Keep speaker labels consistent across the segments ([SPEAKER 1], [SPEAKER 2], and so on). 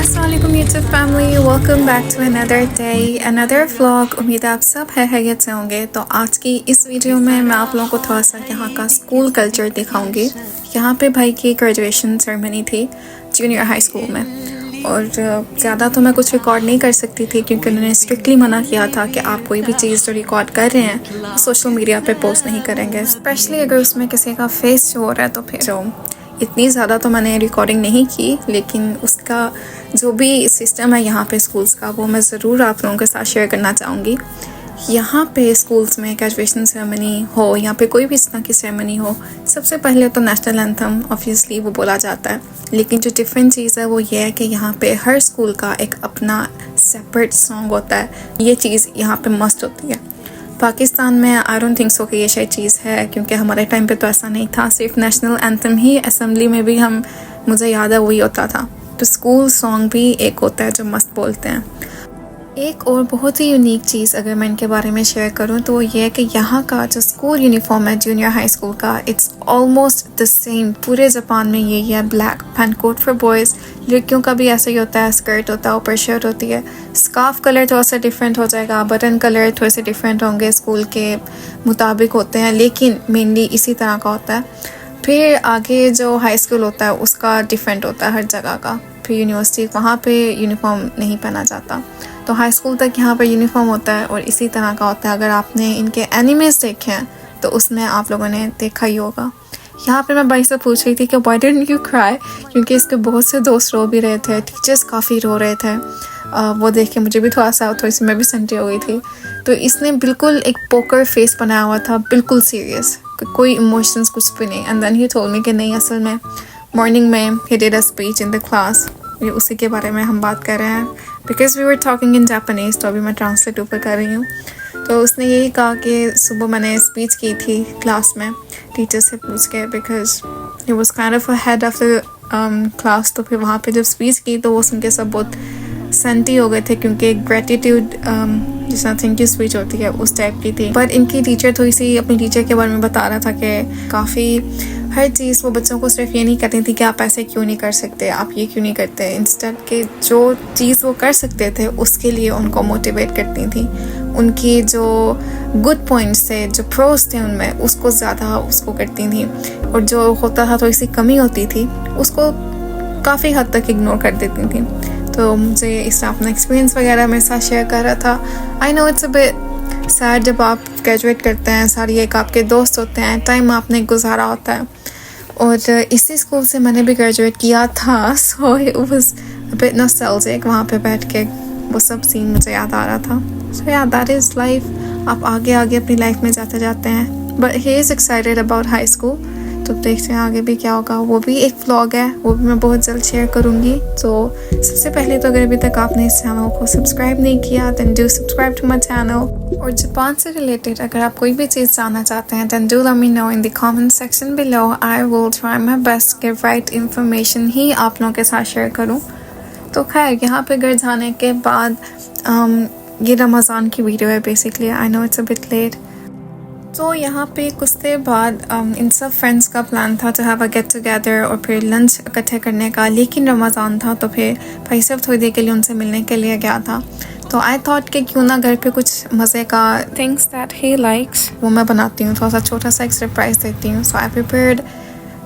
[SPEAKER 1] अस्सलामुअलैकुम YouTube family, welcome back to another day another vlog. उम्मीद है आप सब खैरियत से होंगे। तो आज की इस वीडियो में मैं आप लोगों को थोड़ा सा यहाँ का स्कूल कल्चर दिखाऊंगी। यहाँ पे भाई की ग्रेजुएशन सेरेमनी थी जूनियर हाई स्कूल में, और ज़्यादा तो मैं कुछ रिकॉर्ड नहीं कर सकती थी क्योंकि उन्होंने स्ट्रिक्टली मना किया था कि आप कोई भी चीज़ जो रिकॉर्ड कर रहे हैं सोशल मीडिया पे पोस्ट नहीं करेंगे, स्पेशली अगर उसमें किसी का फेस शो हो रहा है। तो फिर इतनी ज़्यादा तो मैंने रिकॉर्डिंग नहीं की, लेकिन उसका जो भी सिस्टम है यहाँ पे स्कूल्स का वो मैं ज़रूर आप लोगों के साथ शेयर करना चाहूँगी। यहाँ पे स्कूल्स में ग्रेजुएशन सेरेमनी हो, यहाँ पे कोई भी इस तरह की सेरेमनी हो, सबसे पहले तो नेशनल एंथम ऑब्वियसली वो बोला जाता है, लेकिन जो डिफरेंट चीज़ है वो ये है कि यहाँ पे हर स्कूल का एक अपना सेपरेट सॉन्ग होता है। ये चीज़ यहाँ पे मस्ट होती है। पाकिस्तान में आई डोंट थिंक सो कि ये शायद चीज़ है, क्योंकि हमारे टाइम पे तो ऐसा नहीं था। सिर्फ नेशनल एंथम ही असेंबली में भी मुझे याद है वही होता था। तो स्कूल सॉन्ग भी एक होता है जो मस्त बोलते हैं। एक और बहुत ही यूनिक चीज़ अगर मैं इनके बारे में शेयर करूं तो ये है कि यहाँ का जो स्कूल यूनिफॉर्म है जूनियर हाई स्कूल का, इट्स ऑलमोस्ट द सेम पूरे जापान में। यही है, black pant coat for boys. लड़कियों का भी ऐसा ही होता है, स्कर्ट होता है, ऊपर शर्ट होती है। स्कार्फ कलर थोड़ा सा डिफरेंट हो जाएगा, बटन कलर थोड़े से डिफरेंट होंगे, स्कूल के मुताबिक होते हैं, लेकिन मेनली इसी तरह का होता है। फिर आगे जो हाई स्कूल होता है उसका डिफरेंट होता है हर जगह का। फिर यूनिवर्सिटी वहाँ पे यूनिफॉर्म नहीं पहना जाता। तो हाई स्कूल तक यहाँ पर यूनिफॉर्म होता है और इसी तरह का होता है। अगर आपने इनके एनिमेस देखे हैं तो उसमें आप लोगों ने देखा ही होगा। यहाँ पे मैं भाई से पूछ रही थी कि व्हाई डिडंट यू क्राई, क्योंकि इसके बहुत से दोस्त रो भी रहे थे, टीचर्स काफ़ी रो रहे थे। वो देख के मुझे भी थोड़ी सी मैं भी सनटी हो गई थी। तो इसने बिल्कुल एक पोकर फेस बनाया हुआ था, बिल्कुल सीरियस, कोई इमोशंस कुछ भी नहीं। And then he told me कि नहीं, असल में मॉर्निंग में he did a speech in the class. ये उसी के बारे में हम बात कर रहे हैं, because we were talking in Japanese. तो अभी मैं ट्रांसलेट ऊपर कर रही हूँ। तो उसने यही कहा कि सुबह मैंने स्पीच की थी क्लास में टीचर से पूछ के, because he was kind of head of the class. तो फिर वहाँ पे जब स्पीच की तो वो सुन के सब बहुत सेंटी हो गए थे, क्योंकि ग्रेटिट्यूड जिस तरह थैंक यू स्पीच होती है उस टाइप की थी। बट इनकी टीचर थोड़ी सी अपनी टीचर के बारे में बता रहा था कि काफ़ी हर चीज़ वो बच्चों को सिर्फ ये नहीं कहती थी कि आप ऐसे क्यों नहीं कर सकते, आप ये क्यों नहीं करते। इंस्टेड के जो चीज़ वो कर सकते थे उसके लिए उनको मोटिवेट करती थी। उनकी जो गुड पॉइंट्स थे, जो प्रोस थे उनमें, उसको ज़्यादा उसको करती थी, और जो होता था थोड़ी सी कमी होती थी उसको काफ़ी हद तक इग्नोर कर देती थी। तो मुझे इस तरह अपना एक्सपीरियंस वगैरह मेरे साथ शेयर कर रहा था। आई know it's a bit sad जब आप ग्रेजुएट करते हैं, सारी एक आपके दोस्त होते हैं, टाइम आपने गुजारा होता है, और इसी स्कूल से मैंने भी ग्रेजुएट किया था। So it was a bit nostalgic. वहाँ पे बैठ के वो सब सीन मुझे याद आ रहा था। सो या दैट इज़ लाइफ। आप आगे आगे अपनी लाइफ में जाते जाते हैं। But he is excited about high school. तो देखते हैं आगे भी क्या होगा। वो भी एक व्लॉग है, वो भी मैं बहुत जल्द शेयर करूँगी। तो सबसे पहले तो अगर अभी तक आपने इस चैनल को सब्सक्राइब नहीं किया then do subscribe to my channel. और जापान से रिलेटेड अगर आप कोई भी चीज़ जानना चाहते हैं then do let me know in the comment section below. I will try my best कि राइट इन्फॉर्मेशन ही आप लोगों के साथ शेयर करूँ। तो खैर, यहाँ पे घर जाने के बाद ये रमज़ान की वीडियो है basically. I know it's a bit late. तो यहाँ पे कुछ देर बाद इन सब फ्रेंड्स का प्लान था to have a get together और फिर लंच इकट्ठे करने का, लेकिन रमज़ान था तो फिर भाई साहब थोड़ी देर के लिए उनसे मिलने के लिए गया था। तो आई थॉट कि क्यों ना घर पे कुछ मज़े का थिंग्स दैट ही लाइक्स वो मैं बनाती हूँ, थोड़ा सा छोटा सा एक सरप्राइज़ देती हूँ। So I prepared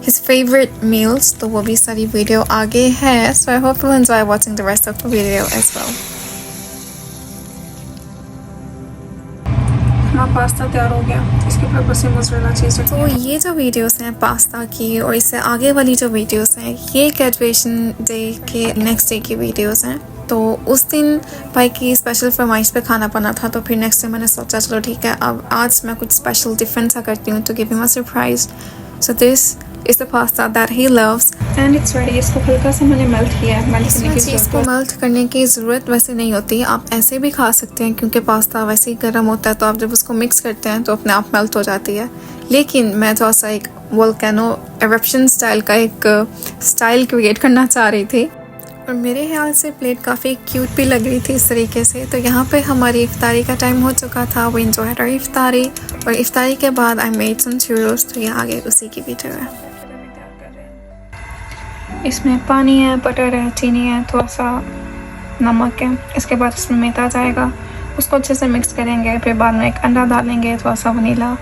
[SPEAKER 1] his favourite meals. तो वो भी सारी वीडियो आगे है। So I hope you enjoy watching the rest of the video as well. Pasta तैयार हो गया, इसके ऊपर बस मोज़रेला चीज़। तो ये जो वीडियोस हैं पास्ता की और इससे आगे वाली जो वीडियोस हैं ये ग्रेजुएशन डे के नेक्स्ट डे की वीडियोस हैं। तो उस दिन भाई की स्पेशल फरमाइश पे खाना बना था, तो फिर नेक्स्ट डे मैंने सोचा चलो ठीक है, अब आज मैं कुछ स्पेशल डिफरेंट सा करती हूँ to give him a surprise. So this is the pasta that he loves and it's ready. इसको हल्का सा मैंने मेल्ट किया है। इसको मेल्ट करने की ज़रूरत वैसे नहीं होती, आप ऐसे भी खा सकते हैं, क्योंकि पास्ता वैसे ही गर्म होता है, तो आप जब उसको मिक्स करते हैं तो अपने आप मेल्ट हो जाती है। लेकिन मैं थोड़ा सा एक वोल्केनो एरप्शन स्टाइल का एक स्टाइल क्रिएट करना चाह रही थी, और मेरे ख्याल से प्लेट काफ़ी क्यूट भी लग रही थी इस तरीके से। तो यहाँ पे हमारी इफ्तारी का टाइम हो चुका था। वो एंजॉय रही इफ्तारी, और इफ्तारी के बाद आई मेड सम चूरोस। तो यहाँ आगे उसी की वीडियो है। इसमें पानी है, बटर है, चीनी है, थोड़ा सा नमक है। इसके बाद इसमें मैदा जाएगा, उसको अच्छे से मिक्स करेंगे। फिर बाद में एक अंडा डालेंगे, थोड़ा सा वनीला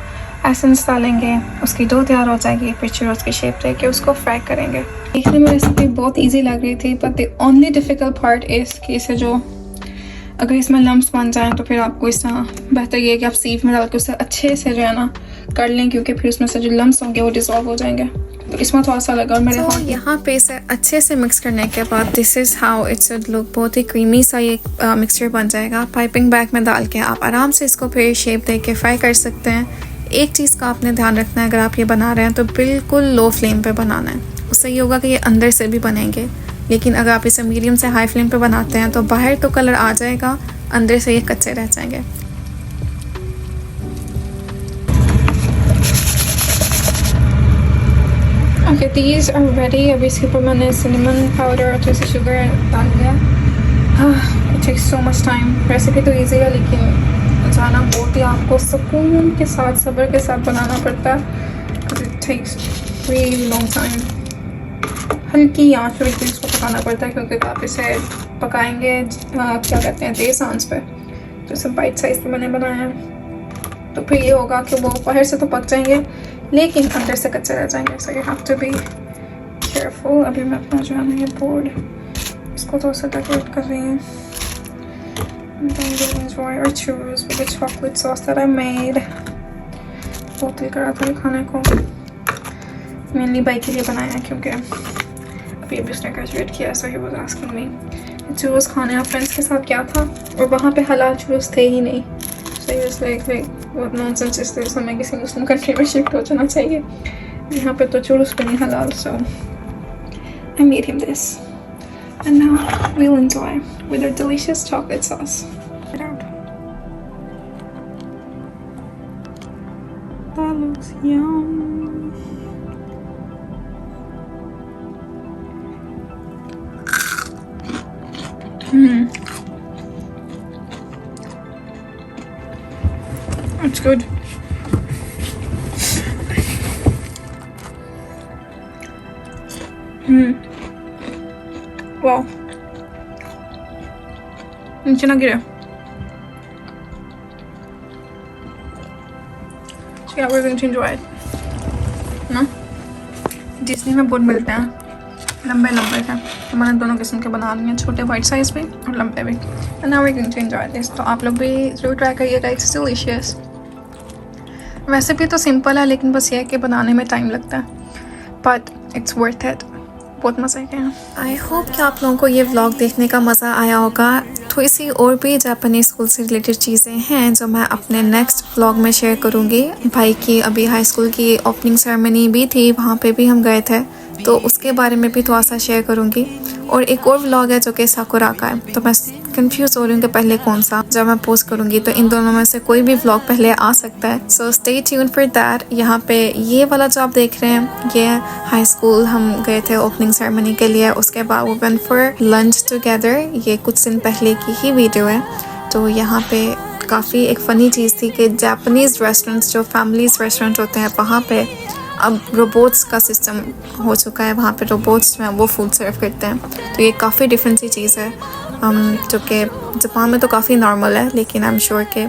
[SPEAKER 1] एसेंस डालेंगे, उसकी डो तैयार हो जाएगी। फिर चूरोस की शेप देके उसको फ्राई करेंगे। देखने में रेसिपी बहुत इजी लग रही थी, but the only difficult part is कि इसे जो अगर इसमें लम्स बन जाएँ तो फिर आपको इस तरह बेहतर ये है कि आप सीव में डाल के उसे अच्छे से जो है ना कर लें, क्योंकि फिर उसमें से जो लम्स होंगे वो डिज़ोल्व हो जाएंगे। तो इसमें थोड़ा सा लगा और मेरे हाथ यहाँ पे इसे अच्छे से मिक्स करने के बाद this is how it should look. बहुत ही क्रीमी सा ये मिक्सचर बन जाएगा। पाइपिंग बैग में डाल के आप आराम से इसको फिर शेप दे के फ्राई कर सकते हैं। एक चीज़ का आपने ध्यान रखना है, अगर आप ये बना रहे हैं तो बिल्कुल लो फ्लेम पे बनाना है। उससे ये होगा कि ये अंदर से भी बनेंगे, लेकिन अगर आप इसे मीडियम से हाई फ्लेम पे बनाते हैं तो बाहर तो कलर आ जाएगा, अंदर से ये कच्चे रह जाएंगे। Okay, these are ready। अभी इसके ऊपर मैंने cinnamon पाउडर और थोड़ी सी शुगर डाल दिया। It takes so much time। Recipe तो ईजी है, लेकिन जाना बहुत ही आपको सुकून के साथ, सब्र के साथ बनाना पड़ता है। It takes really long time। हल्की आंच पे इसको पकाना पड़ता है, क्योंकि आप इसे पकाएंगे क्या कहते हैं तेज़ आंच पे। तो इसे बाइट साइज पे मैंने बनाया है, तो फिर ये होगा कि वो बाहर से तो पक जाएंगे लेकिन अंदर से कच्चे रह जाएंगे। So you have to be careful. अभी मैं अपना जो है ना ये बोर्ड इसको थोड़ा सा डेकोरेट कर रही हूँ। Enjoy or choose with the chocolate sauce that I made। बहुत दिल करा था खाने को, मेनली बाई के लिए बनाया है, क्योंकि अभी उसने ग्रेजुएट किया। So he was asking me churros खाने आप फ्रेंड्स के साथ क्या था, और वहाँ पे हलाल चूरोस थे ही नहीं। So he was like what nonsense is this, हमें किसी मुस्लिम कंट्री में शिफ्ट हो जाना चाहिए, यहाँ पे तो चूरोस भी नहीं हलाल। So I made him this and now we will enjoy with a delicious chocolate sauce. That looks yum। It's good। Wow। नीचे ना गिरे। Yeah, we're going to enjoy it। ना डिज्नी में बहुत मिलते हैं लंबे लंबे से, तो मैंने दोनों किस्म के बना लिए हैं, छोटे वाइट साइज भी और लंबे भी। And now we going to enjoy this. तो आप लोग भी जरूर ट्राई करिएगा, इट्स डिलीशियस। वैसे भी तो सिंपल है, लेकिन बस ये है कि बनाने में टाइम लगता है, बट इट्स वर्थ इट। बहुत मज़ा आया। आई होप कि आप लोगों को ये व्लॉग देखने का मज़ा आया होगा। थोड़ी सी और भी जापानीज स्कूल से रिलेटेड चीज़ें हैं जो मैं अपने नेक्स्ट व्लॉग में शेयर करूँगी। भाई की अभी हाई स्कूल की ओपनिंग सेरेमनी भी थी, वहाँ पे भी हम गए थे, तो उसके बारे में भी थोड़ा सा शेयर करूँगी। और एक और व्लॉग है जो कि साकुरा का है, तो मैं कंफ्यूज हो रही हूँ कि पहले कौन सा जब मैं पोस्ट करूँगी, तो इन दोनों में से कोई भी व्लॉग पहले आ सकता है। So stay tune for that. यहाँ पे ये वाला जो आप देख रहे हैं, ये हाई स्कूल हम गए थे ओपनिंग सेरेमनी के लिए, उसके बाद वो वेंट फॉर लंच टुगेदर। ये कुछ दिन पहले की ही वीडियो है। तो यहाँ पे काफ़ी एक फ़नी चीज़ थी कि जापानीज़ रेस्टोरेंट्स जो फैमिलीज़ रेस्टोरेंट होते हैं, वहाँ पे अब रोबोट्स का सिस्टम हो चुका है। वहाँ पे रोबोट्स में वो फूड सर्व करते हैं, तो ये काफ़ी डिफरेंट सी चीज़ है, जो कि जापान में तो काफ़ी नॉर्मल है, लेकिन आई एम श्योर कि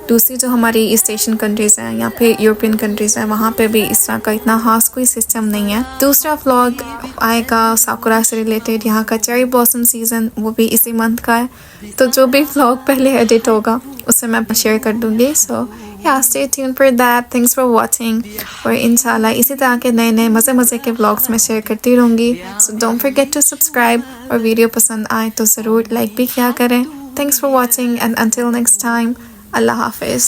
[SPEAKER 1] दूसरी जो हमारी ईस्ट एशियन कंट्रीज़ हैं या फिर यूरोपियन कंट्रीज़ हैं, वहाँ पे भी इस तरह का इतना खास कोई सिस्टम नहीं है। दूसरा व्लॉग आएगा साकुरा से रिलेटेड, यहाँ का चेरी ब्लॉसम सीज़न, वो भी इसी मंथ का है। तो जो भी व्लॉग पहले एडिट होगा उससे मैं शेयर कर दूँगी। सो या stay tune for that. Thanks for watching. और इंशाल्लाह इसी तरह के नए नए मज़े के व्लॉग्स मैं शेयर करती रहूँगी। So don't forget to subscribe, और वीडियो पसंद आए तो ज़रूर लाइक भी किया करें। Thanks for watching and until next time, अल्लाह हाफिज़।